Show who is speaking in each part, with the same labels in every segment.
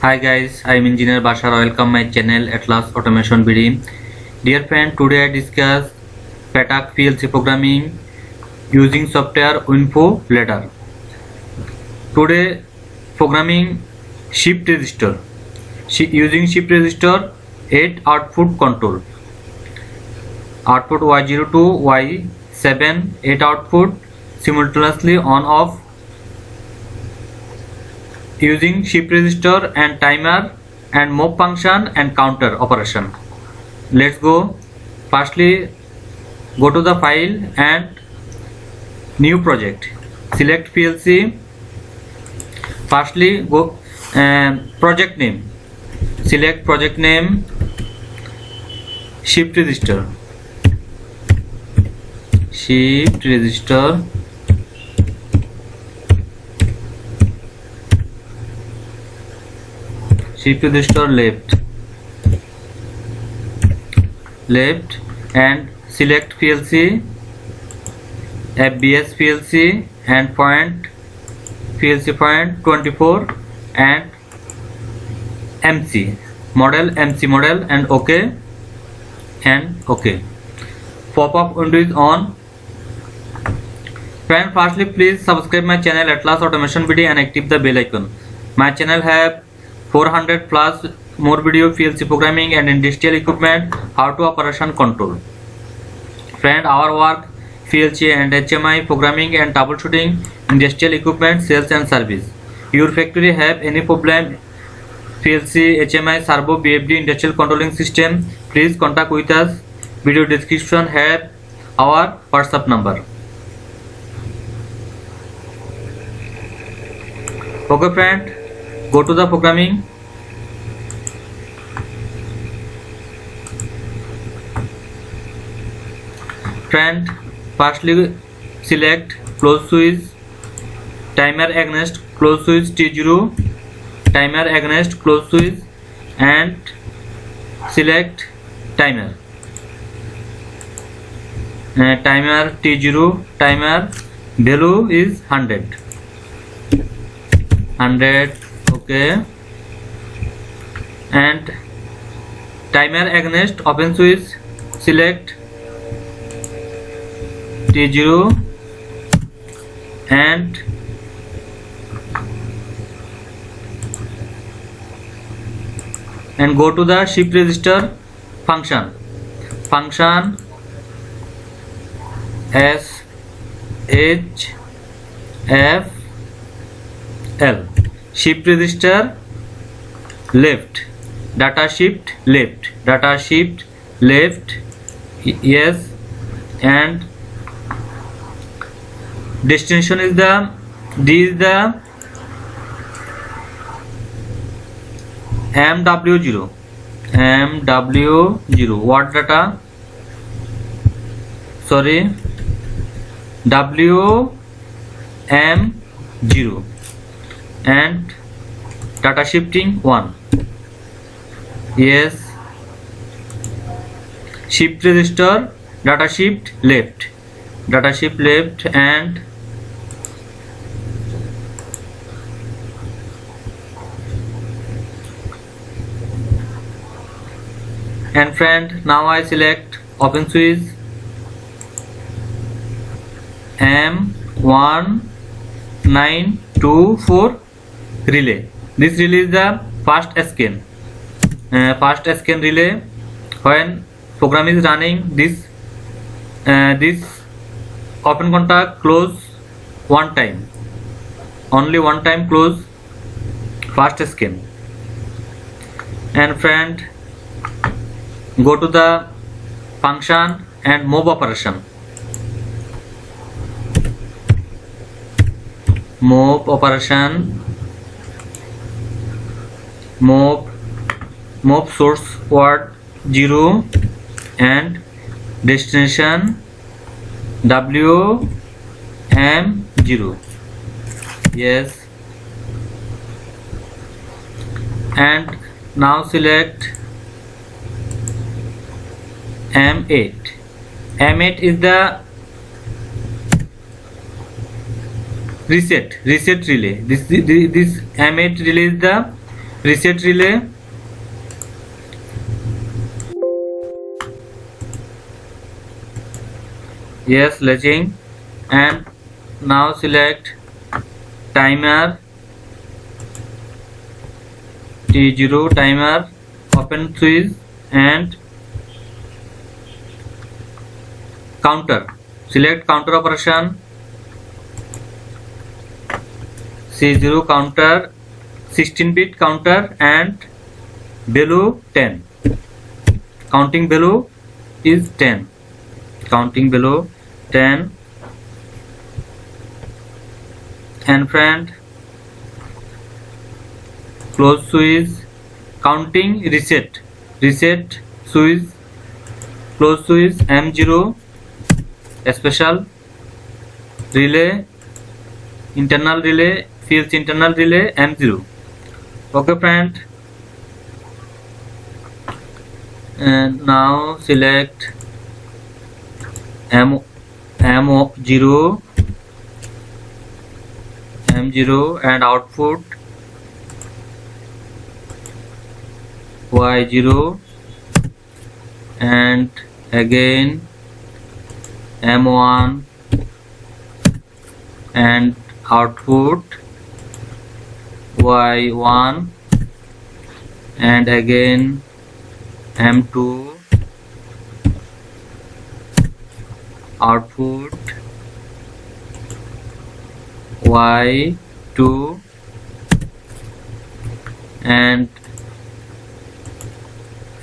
Speaker 1: Hi guys, I am Engineer Bashar. Welcome my channel Atlas Automation BD. Dear friend, today I discuss PATAC PLC programming using software Winfo Ladder. Today programming shift register. Using shift register 8 output control. Output Y0 to Y7 8 output simultaneously on off using shift register and timer and move function and counter operation. Let's go. Firstly, go to the file and new project. Select PLC. Firstly, go project name. Select project name. Shift register. Shift register. Shift register left and select PLC, FBS PLC and point PLC point 24 and MC model and OK and OK. Pop-up window is on. Friend, firstly please subscribe my channel Atlas Automation BD and active the bell icon. My channel have 400 plus more video PLC programming and industrial equipment, how to operation control. Friend, our work PLC and HMI programming and troubleshooting, industrial equipment, sales and service. Your factory have any problem PLC, HMI, servo, BFD, industrial controlling system, please contact with us. Video description have our WhatsApp number. Okay friend, go to the programming. Friend, firstly select close switch, timer against close switch T0, timer against close switch and select timer. Timer T0, timer value is 100. Okay, and timer against open switch select T0 and go to the shift register function S H F L. Shift register left, data shift left, yes, and destination is the D is the MW0 what data, sorry, WM0 and data shifting 1, yes. Shift register data shift left and friend, now I select open switch M1924 relay. This relay is the fast scan relay. When program is running, this open contact close one time, only one time close fast scan. And friend, go to the function and move operation. Move source word 0 and destination WM0, yes. And now select M8 is the reset relay. This M8 relay is the reset relay, yes, latching, and now select timer T0 timer, open switch and counter, select counter operation, C0 counter, 16-bit counter and value 10, counting value is 10, counting value 10, and friend close switch, counting reset switch, close switch M0, special relay, internal relay, fields internal relay M0. Okay friend, and now select M0 and output Y0 and again M1 and output Y1 and again M2 output Y2 and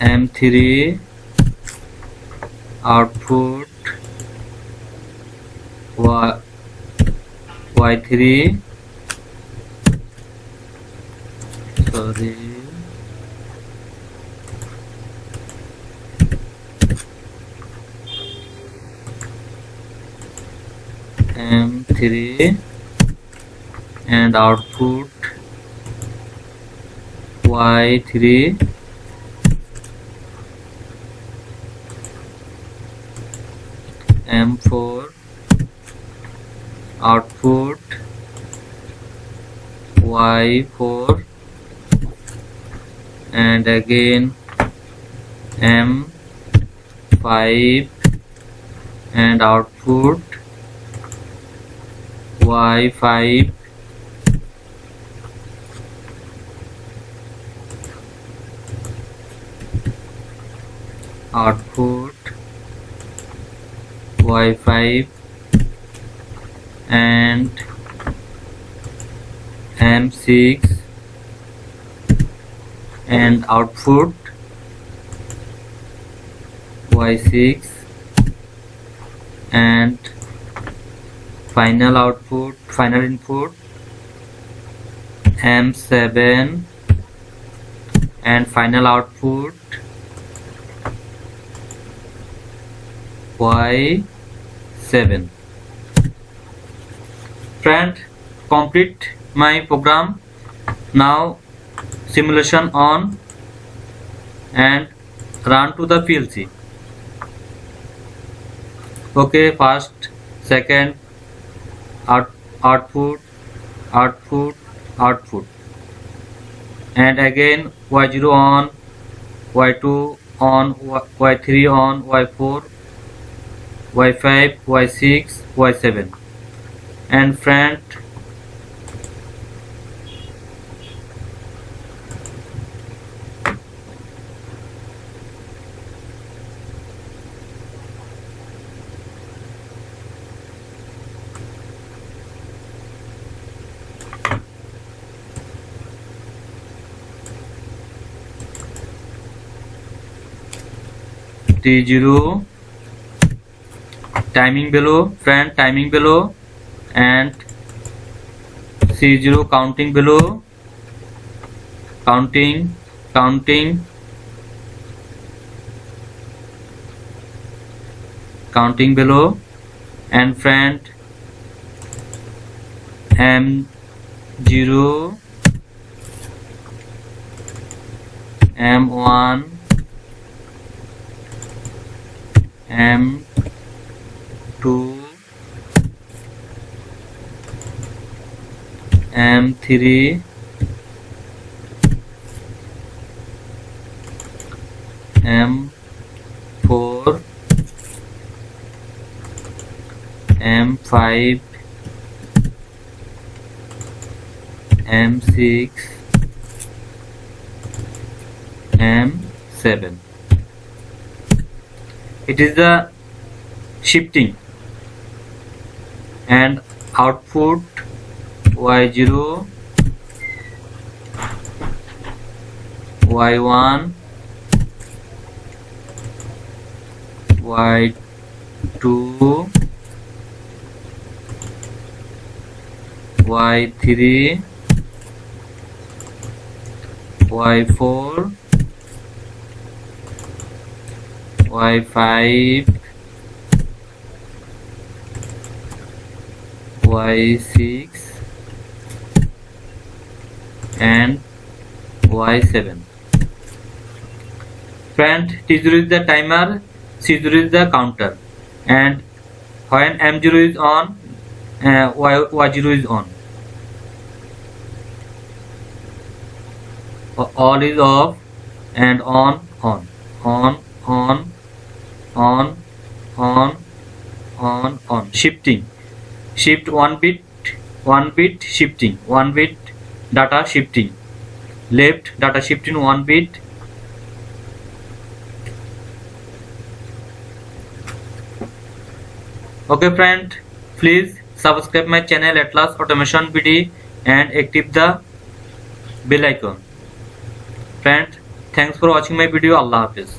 Speaker 1: M3 output Y3, sorry, M3 and output Y3 M4 output Y4 and again M5 and output Y5 output Y5 and M6 and output Y6 and final input M7 and final output Y7. Friend, complete my program. Now simulation on and run to the PLC. Okay, first, second, output, and again Y0 on, Y2 on, Y3 on, Y4, Y5, Y6, Y7, and friend, T0 timing below, friend, timing below, and C0 counting below, counting, counting below, and friend, M0, M1, M2, M3 M4, M5, M6, M7. It is the shifting, and output Y0, Y1, Y2, Y3, Y4, Y5, Y6 and Y7. Friend, T0 is the timer, C0 is the counter, and when M0 is on, Y0 is on. All is off and on, shifting. Shift one bit shifting, one bit data shifting, left data shifting one bit. Okay friend, please subscribe my channel Atlas Automation BD and active the bell icon. Friend, thanks for watching my video. Allah Hafiz.